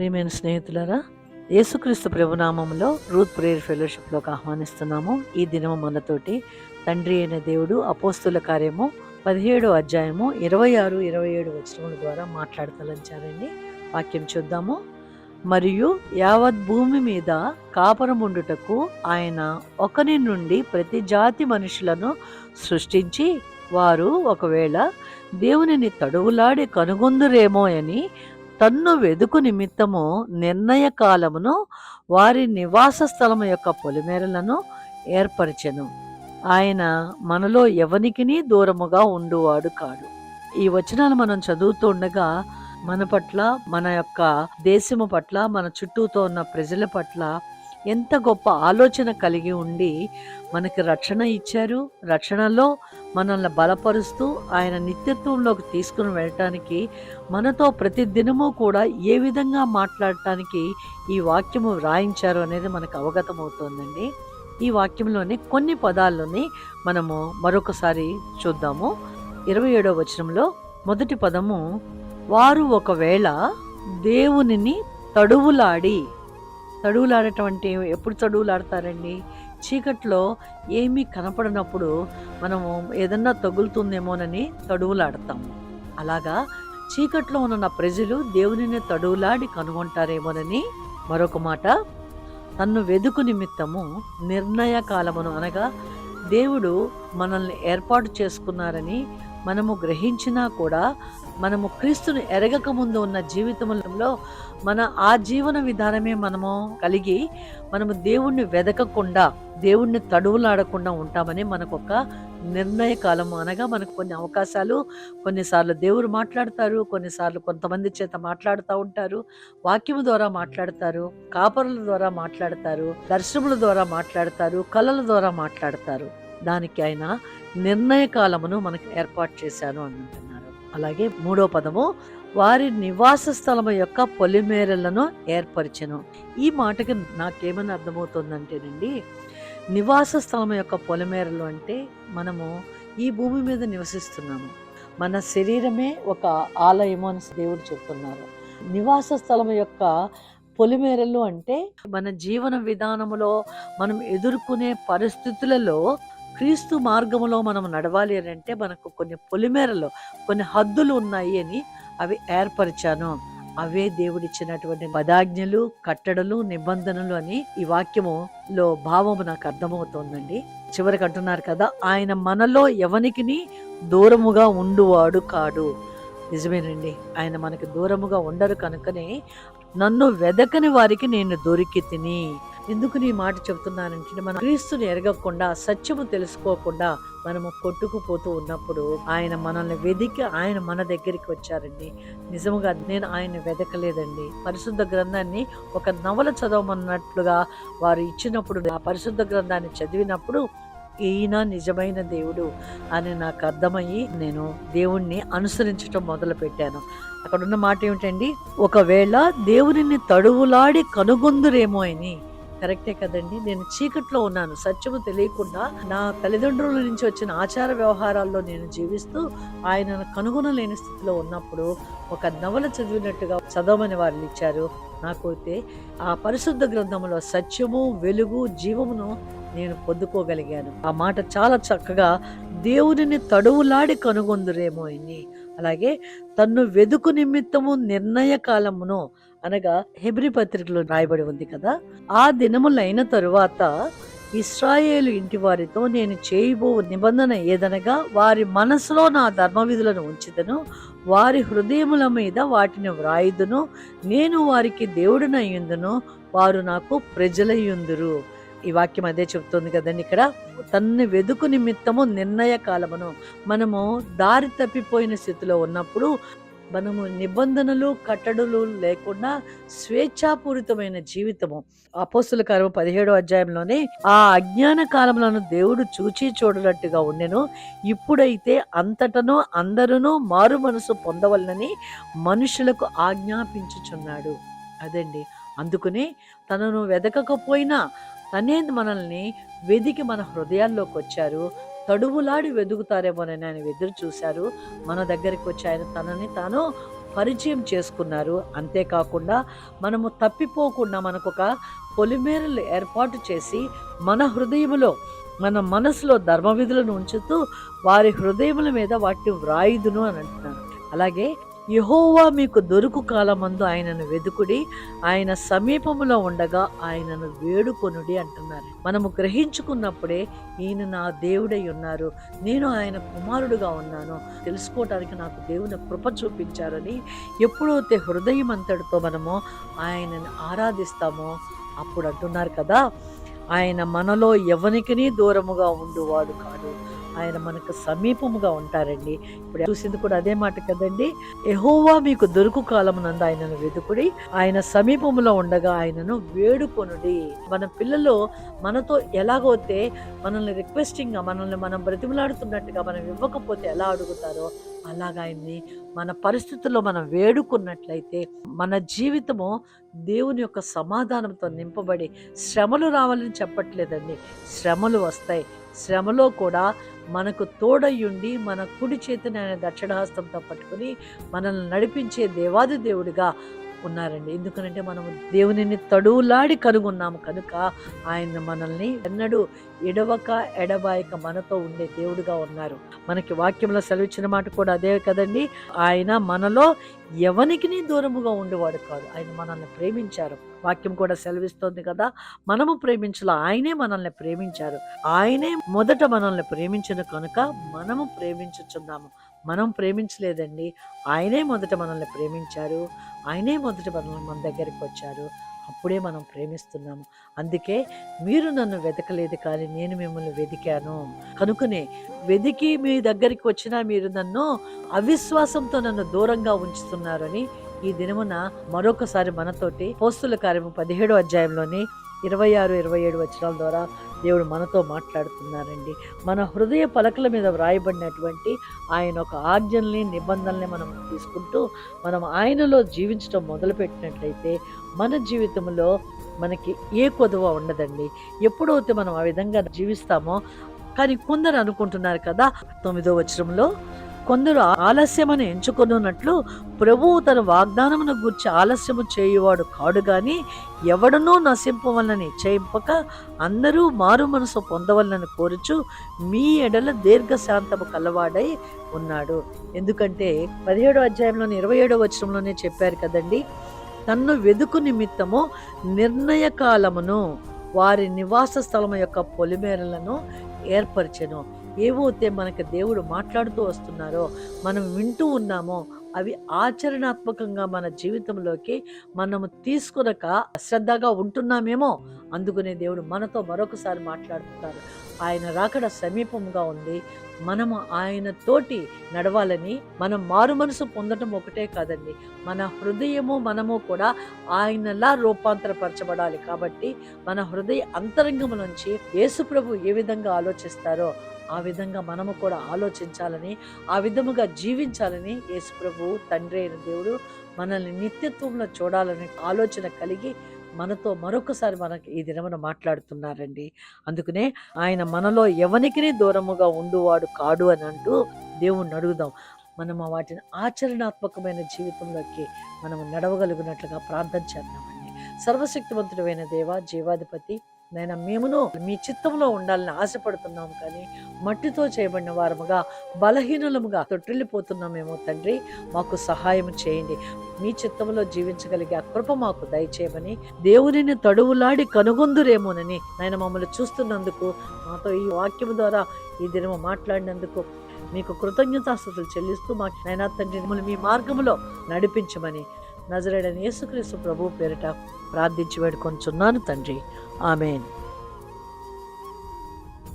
ప్రియమైన స్నేహితులారా, యేసుక్రీస్తు ప్రభునామంలో రూత్ ప్రేయర్ ఫెలోషిప్లోకి ఆహ్వానిస్తున్నాము. ఈ దినము మనతోటి తండ్రి అయిన దేవుడు అపోస్తుల కార్యము 17వ అధ్యాయము 26, 27 వచనముల ద్వారా మాట్లాడతలంచారండి. వాక్యం చూద్దాము. మరియు యావత్ భూమి మీద కాపురముండుటకు ఆయన ఒకని నుండి ప్రతి జాతి మనుషులను సృష్టించి, వారు ఒకవేళ దేవునిని తడువులాడి కనుగొందురేమో అని తన్ను వెదుకు నిమిత్తము నిర్ణయ కాలమును వారి నివాస స్థలము యొక్క పొలిమేరలను ఏర్పరిచెను. ఆయన మనలో ఎవనికిని దూరముగా ఉండువాడు కాడు. ఈ వచనాలు మనం చదువుతూ ఉండగా మన పట్ల, మన యొక్క దేశము పట్ల, మన చుట్టూతో ఉన్న ప్రజల పట్ల ఎంత గొప్ప ఆలోచన కలిగి ఉండి మనకి రక్షణ ఇచ్చారు. రక్షణలో మనల్ని బలపరుస్తూ ఆయన నిత్యత్వంలోకి తీసుకుని వెళ్ళటానికి, మనతో ప్రతి దినము కూడా ఏ విధంగా మాట్లాడటానికి ఈ వాక్యము వ్రాయించారు అనేది మనకు అవగతమవుతోందండి. ఈ వాక్యంలోని కొన్ని పదాలని మనము మరొకసారి చూద్దాము. 27వ వచనంలో మొదటి పదము, వారు ఒకవేళ దేవునిని తడువులాడటం అంటే ఎప్పుడు తడువులాడతారండి? చీకట్లో ఏమీ కనపడినప్పుడు మనము ఏదన్నా తగులుతుందేమోనని తడువులాడతాము. అలాగా చీకట్లో ఉన్న ప్రజలు దేవునిని తడువులాడి కనుగొంటారేమోనని. మరొక మాట, తన్ను వెదుకు నిమిత్తము నిర్ణయ కాలమును, అనగా దేవుడు మనల్ని ఏర్పాటు చేసుకున్నారని మనము గ్రహించినా కూడా, మనము క్రీస్తుని ఎరగక ముందు ఉన్న జీవితంలో మన ఆ జీవన విధానమే మనము కలిగి, మనము దేవుణ్ణి వెదకకుండా, దేవుణ్ణి తడువులాడకుండా ఉంటామని మనకు ఒక నిర్ణయ కాలము, అనగా మనకు కొన్ని అవకాశాలు, కొన్నిసార్లు దేవుడు మాట్లాడతారు, కొన్నిసార్లు కొంతమంది చేత మాట్లాడుతూ ఉంటారు, వాక్యము ద్వారా మాట్లాడతారు, కాపరుల ద్వారా మాట్లాడతారు, దర్శనముల ద్వారా మాట్లాడతారు, కళల ద్వారా మాట్లాడతారు. దానికి ఆయన నిర్ణయ కాలమును మనకు ఏర్పాటు చేశాను అంటున్నారు. అలాగే మూడో పదము, వారి నివాస స్థలము యొక్క పొలిమేరలను ఏర్పరిచెను. ఈ మాటకి నాకేమని అర్థమవుతుందంటేనండి, నివాస స్థలం యొక్క పొలిమేరలు అంటే మనము ఈ భూమి మీద నివసిస్తున్నాము. మన శరీరమే ఒక ఆలయము అని దేవుడు చెప్తున్నారు. నివాస స్థలం యొక్క పొలిమేరలు అంటే మన జీవన విధానములో మనం ఎదుర్కొనే పరిస్థితులలో క్రీస్తు మార్గములో మనం నడవాలి అని అంటే మనకు కొన్ని పొలిమేరలు, కొన్ని హద్దులు ఉన్నాయి అని అవి ఏర్పరిచాను. అవే దేవుడిచ్చినటువంటి పదాజ్ఞలు, కట్టడలు, నిబంధనలు అని ఈ వాక్యములో భావము నాకు అర్థమవుతోందండి. చివరికి అంటున్నారు కదా, ఆయన మనలో ఎవనికిని దూరముగా ఉండువాడు కాడు. నిజమేనండి, ఆయన మనకి దూరముగా ఉండరు. కనుకనే నన్ను వెదకని వారికి నేను దొరికి తిని. ఎందుకు నీ మాట చెప్తున్నానంటే, మనం క్రీస్తుని ఎరగకుండా, సత్యము తెలుసుకోకుండా మనము కొట్టుకుపోతూ ఉన్నప్పుడు ఆయన మనల్ని వెదికి ఆయన మన దగ్గరికి వచ్చారండి. నిజముగా నేను ఆయన వెదకలేదండి. పరిశుద్ధ గ్రంథాన్ని ఒక నవల చదవమన్నట్లుగా వారు ఇచ్చినప్పుడు, ఆ పరిశుద్ధ గ్రంథాన్ని చదివినప్పుడు ఈయన నిజమైన దేవుడు అని నాకు అర్థమయ్యి నేను దేవుణ్ణి అనుసరించటం మొదలు పెట్టాను. అక్కడ ఉన్న మాట ఏమిటండి, ఒకవేళ దేవునిని తడువులాడి కనుగొందురేమో అని. కరెక్టే కదండి. నేను చీకట్లో ఉన్నాను, సత్యము తెలియకుండా నా తల్లిదండ్రుల నుంచి వచ్చిన ఆచార వ్యవహారాల్లో నేను జీవిస్తూ ఆయనను కనుగొనలేని స్థితిలో ఉన్నప్పుడు ఒక నవల చదివినట్టుగా చదవమని వారు ఇచ్చారు. నాకైతే ఆ పరిశుద్ధ గ్రంథంలో సత్యము, వెలుగు, జీవమును నేను పొందుకోగలిగాను. ఆ మాట చాలా చక్కగా, దేవునిని తడువులాడి కనుగొందురేమో అని. అలాగే తన్ను వెదుకు నిమిత్తము నిర్ణయ కాలమును, అనగా హెబ్రీ పత్రికలో రాయబడి ఉంది కదా, ఆ దినములైన తరువాత ఇశ్రాయేలు ఇంటి వారితో నేను చేయబో నిబంధన ఏదనగా, వారి మనసులో నా ధర్మ విధులను ఉంచుదను, వారి హృదయముల మీద వాటిని వ్రాయుదును, నేను వారికి దేవుడినయ్యుందును, వారు నాకు ప్రజలయ్యుందురు. ఈ వాక్యం అదే చెప్తుంది కదండి. ఇక్కడ తన్ను వెదుకు నిమిత్తము నిర్ణయ కాలమును, మనము దారి తప్పిపోయిన స్థితిలో ఉన్నప్పుడు, మనము నిబంధనలు, కట్టడలు లేకుండా స్వేచ్ఛాపూరితమైన జీవితము. అపోస్తుల కార్యము 17వ అధ్యాయంలోనే, ఆ అజ్ఞాన కాలములను దేవుడు చూచి చూడనట్టుగా ఉండెను, ఇప్పుడైతే అంతటను అందరూ మారు మనసు పొందవలనని మనుషులకు ఆజ్ఞాపించుచున్నాడు. అదండి, అందుకనే తనను వెదకకపోయినా తనే మనల్ని వెదికి మన హృదయాల్లోకి వచ్చారు. తడువులాడి వెదుగుతారేమోనని ఆయన ఎదురు చూశారు. మన దగ్గరికి వచ్చి ఆయన తనని తాను పరిచయం చేసుకున్నారు. అంతేకాకుండా మనము తప్పిపోకుండా మనకొక పొలిమేరలు ఏర్పాటు చేసి మన హృదయములో మన మనసులో ధర్మ విధులను ఉంచుతూ వారి హృదయముల మీద వాటిని వ్రాయుదును అని అంటున్నాను. అలాగే యెహోవా మీకు దొరుకు కాలమందు ఆయనను వెదుకుడి, ఆయన సమీపములో ఉండగా ఆయనను వేడుకొనుడి అంటున్నారు. మనము గ్రహించుకున్నప్పుడే ఈయన నా దేవుడై ఉన్నారు, నేను ఆయన కుమారుడుగా ఉన్నాను తెలుసుకోవటానికి నాకు దేవుని కృప చూపించారని ఎప్పుడైతే హృదయం అంతటితో మనము ఆయనను ఆరాధిస్తామో అప్పుడు అంటున్నారు కదా, ఆయన మనలో ఎవనికిని దూరముగా ఉండువాడు కాదు, ఆయన మనకు సమీపముగా ఉంటారండి. ఇప్పుడు చూసింది కూడా అదే మాట కదండి. యెహోవా మీకు దొరుకు కాలమునందు ఆయనను వెదుకుడి, ఆయన సమీపములో ఉండగా ఆయనను వేడుకొనుడి. మన పిల్లలు మనతో ఎలాగైతే మనల్ని రిక్వెస్టింగ్గా మనల్ని మనం బ్రతిమలాడుతున్నట్టుగా మనం ఇవ్వకపోతే ఎలా అడుగుతారో అలాగా ఆయన్ని మన పరిస్థితుల్లో మనం వేడుకున్నట్లయితే మన జీవితము దేవుని యొక్క సమాధానంతో నింపబడి, శ్రమలు రావాలని చెప్పట్లేదండి, శ్రమలు వస్తాయి. శ్రమలో కూడా మనకు తోడయ్యుండి మన కుడి చేతిని ఆయన దక్షిణహస్తంతో పట్టుకుని మనల్ని నడిపించే దేవాది దేవుడిగా ఉన్నారండి. ఎందుకనంటే మనము దేవునిని తడువులాడి కనుగొన్నాము కనుక ఆయన మనల్ని ఎన్నడూ ఎడవక ఎడబాయక మనతో ఉండే దేవుడిగా ఉన్నారు. మనకి వాక్యంలో సెలవిచ్చిన మాట కూడా అదే కదండి. ఆయన మనలో ఎవనికి దూరముగా ఉండేవాడు కాదు, ఆయన మనల్ని ప్రేమించారు. వాక్యం కూడా సెలవిస్తోంది కదా, మనము ప్రేమించాల, ఆయనే మనల్ని ప్రేమించారు. ఆయనే మొదట మనల్ని ప్రేమించిన కనుక మనము ప్రేమించుచున్నాము. మనం ప్రేమించలేదండి, ఆయనే మొదట మనల్ని ప్రేమించారు, ఆయనే మొదట మన దగ్గరికి వచ్చారు, అప్పుడే మనం ప్రేమిస్తున్నాము. అందుకే మీరు నన్ను వెతకలేదు కానీ నేను మిమ్మల్ని వెతికాను, కనుకనే వెతికి మీ దగ్గరికి వచ్చినా మీరు నన్ను అవిశ్వాసంతో నన్ను దూరంగా ఉంచుతున్నారని ఈ దినమున మరొకసారి మనతోటి అపోస్తలుల కార్యము 17వ అధ్యాయంలోని 26, 27 వచనాల ద్వారా దేవుడు మనతో మాట్లాడుతున్నారండి. మన హృదయ పలకల మీద వ్రాయబడినటువంటి ఆయన ఒక ఆజ్ఞల్ని నిబంధనల్ని మనం తీసుకుంటూ మనం ఆయనలో జీవించడం మొదలుపెట్టినట్లయితే మన జీవితంలో మనకి ఏ కొదువ ఉండదండి. ఎప్పుడైతే మనం ఆ విధంగా జీవిస్తామో, కానీ కొందరు అనుకుంటున్నారు కదా 9వ వచనంలో, కొందరు ఆలస్యమని ఎంచుకొనున్నట్లు ప్రభువు తన వాగ్దానమును గూర్చి ఆలస్యము చేయువాడు కాడు గాని ఎవడనో నశింపవలనని చేయింపక అందరూ మారు మనసు పొందవలనని కోరుచు మీ ఎడల దీర్ఘశాంతము కలవాడై ఉన్నాడు. ఎందుకంటే 17వ అధ్యాయంలోని 27వ వచనంలోనే చెప్పారు కదండి, తన్ను వెదుకు నిమిత్తము నిర్ణయ కాలమును వారి నివాస స్థలము యొక్క పొలిమేరలను ఏర్పరిచెను. ఏవైతే మనకు దేవుడు మాట్లాడుతూ వస్తున్నారో మనం వింటూ ఉన్నామో అవి ఆచరణాత్మకంగా మన జీవితంలోకి మనము తీసుకునక అశ్రద్ధగా ఉంటున్నామేమో, అందుకనే దేవుడు మనతో మరొకసారి మాట్లాడుతున్నారు. ఆయన రాకడ సమీపంగా ఉంది, మనము ఆయన తోటి నడవాలని, మనం మారు మనసు పొందటం ఒకటే కాదండి, మన హృదయము మనము కూడా ఆయనలా రూపాంతరపరచబడాలి. కాబట్టి మన హృదయ అంతరంగము నుంచి యేసు ప్రభు ఏ విధంగా ఆలోచిస్తారో ఆ విధంగా మనము కూడా ఆలోచించాలని, ఆ విధముగా జీవించాలని యేసు ప్రభు తండ్రి అయిన దేవుడు మనల్ని నిత్యత్వంలో చూడాలని ఆలోచన కలిగి మనతో మరొకసారి మనకి ఈ దినమున మాట్లాడుతున్నారండి. అందుకనే ఆయన మనలో ఎవనికి దూరముగా ఉండువాడు కాడు అని అంటూ దేవుణ్ణి అడుగుదాం. మనము వాటిని ఆచరణాత్మకమైన జీవితంలోకి మనము నడవగలిగినట్లుగా ప్రార్థన చేద్దామండి. సర్వశక్తివంతుడైన దేవ, జీవాధిపతి, నైనా మేమును మీ చిత్తంలో ఉండాలని ఆశపడుతున్నాము, కానీ మట్టితో చేయబడిన వారముగా బలహీనులముగా తొట్టిల్లిపోతున్నామేమో తండ్రి, మాకు సహాయం చేయండి. మీ చిత్తంలో జీవించగలిగే ఆ కృప మాకు దయచేయమని, దేవునిని తడువులాడి కనుగొందురేమోనని నాయన మమ్మల్ని చూస్తున్నందుకు, మాతో ఈ వాక్యం ద్వారా ఈ దినము మాట్లాడినందుకు మీకు కృతజ్ఞతాస్తుతులు చెల్లిస్తూ మాకు నైనా తండ్రి మిమ్మల్ని మీ మార్గములో నడిపించమని నజరేయుడైన యేసుక్రీస్తు ప్రభువు పేరిట ప్రార్థించి వేడుకొంచున్నాను తండ్రి. ఆమేన్.